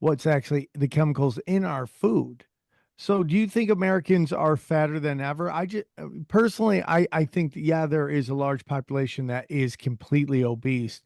what's actually the chemicals in our food. So do you think Americans are fatter than ever? I just personally, I think that, yeah, there is a large population that is completely obese,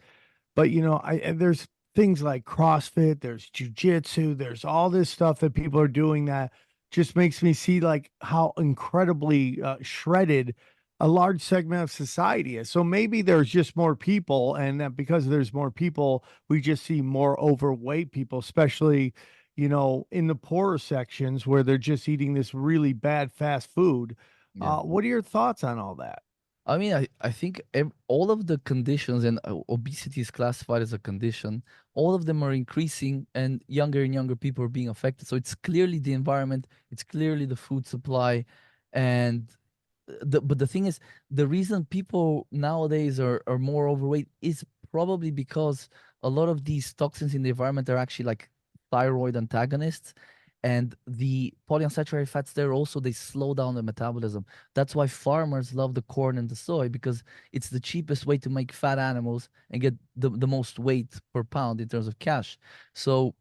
but there's things like CrossFit, there's jujitsu, there's all this stuff that people are doing that just makes me see like how incredibly shredded a large segment of society is. So maybe there's just more people, and that because there's more people, we just see more overweight people, especially in the poorer sections where they're just eating this really bad fast food. Yeah. What are your thoughts on all that? I mean, I think all of the conditions, and obesity is classified as a condition, all of them are increasing, and younger people are being affected. So it's clearly the environment, it's clearly the food supply. And but the thing is, the reason people nowadays are more overweight is probably because a lot of these toxins in the environment are actually like thyroid antagonists, and the polyunsaturated fats there also, they slow down the metabolism. That's why farmers love the corn and the soy, because it's the cheapest way to make fat animals and get the most weight per pound in terms of cash. So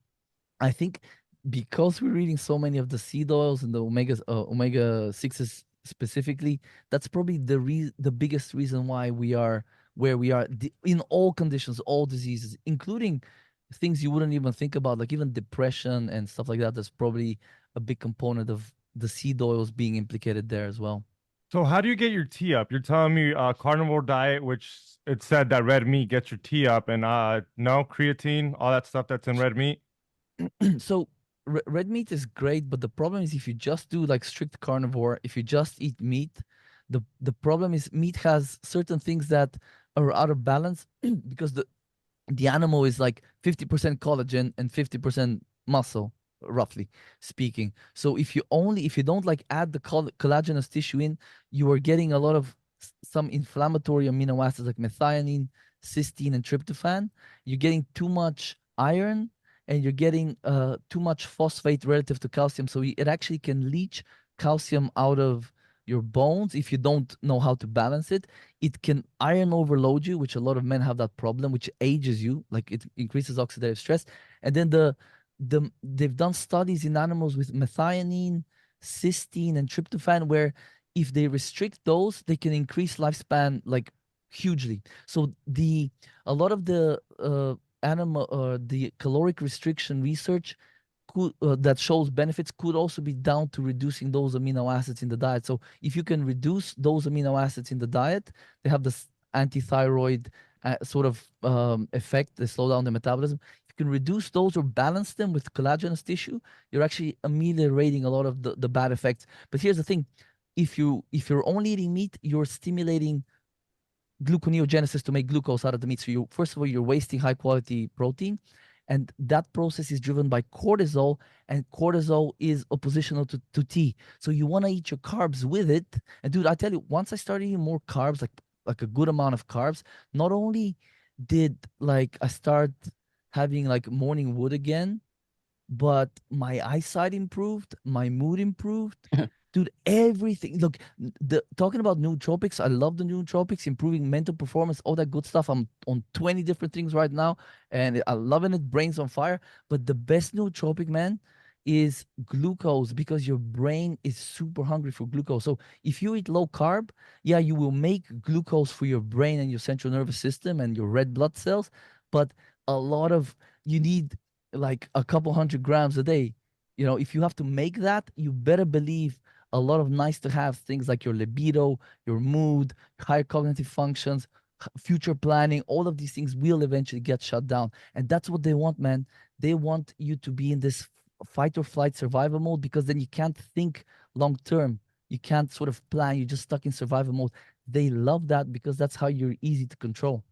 I think because we're eating so many of the seed oils and the omega sixes specifically, that's probably the biggest reason why we are where we are in all conditions, all diseases, including things you wouldn't even think about, like even depression and stuff like that. That's probably a big component of the seed oils being implicated there as well. So how do you get your tea up? You're telling me carnivore diet, which it said that red meat gets your tea up, and no creatine, all that stuff that's in red meat. So red meat is great, but the problem is if you just do like strict carnivore, if you just eat meat, the problem is meat has certain things that are out of balance because the animal is like 50% collagen and 50% muscle, roughly speaking. So if you don't like add the collagenous tissue in, you are getting a lot of some inflammatory amino acids like methionine, cysteine, and tryptophan. You're getting too much iron, and you're getting too much phosphate relative to calcium. So it actually can leach calcium out of your bones if you don't know how to balance it. It can iron overload you, which a lot of men have that problem, which ages you, like it increases oxidative stress. And then they've done studies in animals with methionine, cysteine, and tryptophan, where if they restrict those, they can increase lifespan like hugely. So a lot of the the caloric restriction research that shows benefits could also be down to reducing those amino acids in the diet. So if you can reduce those amino acids in the diet, they have this anti-thyroid sort of effect. They slow down the metabolism. If you can reduce those or balance them with collagenous tissue, you're actually ameliorating a lot of the bad effects. But here's the thing: if you're only eating meat, you're stimulating gluconeogenesis to make glucose out of the meat. So first of all, you're wasting high quality protein. And that process is driven by cortisol, and cortisol is oppositional to T. So you want to eat your carbs with it. And dude, I tell you, once I started eating more carbs, like a good amount of carbs, not only did like I start having like morning wood again, but my eyesight improved, my mood improved. Dude, everything. Look, the talking about nootropics, I love the nootropics, improving mental performance, all that good stuff. I'm on 20 different things right now, and I'm loving it. Brain's on fire. But the best nootropic, man, is glucose, because your brain is super hungry for glucose. So if you eat low carb, yeah, you will make glucose for your brain and your central nervous system and your red blood cells, but you need like a couple 100 grams a day. If you have to make that, you better believe a lot of nice to have things like your libido, your mood, higher cognitive functions, future planning, all of these things will eventually get shut down. And that's what they want, man. They want you to be in this fight or flight survival mode, because then you can't think long term. You can't sort of plan. You're just stuck in survival mode. They love that because that's how you're easy to control.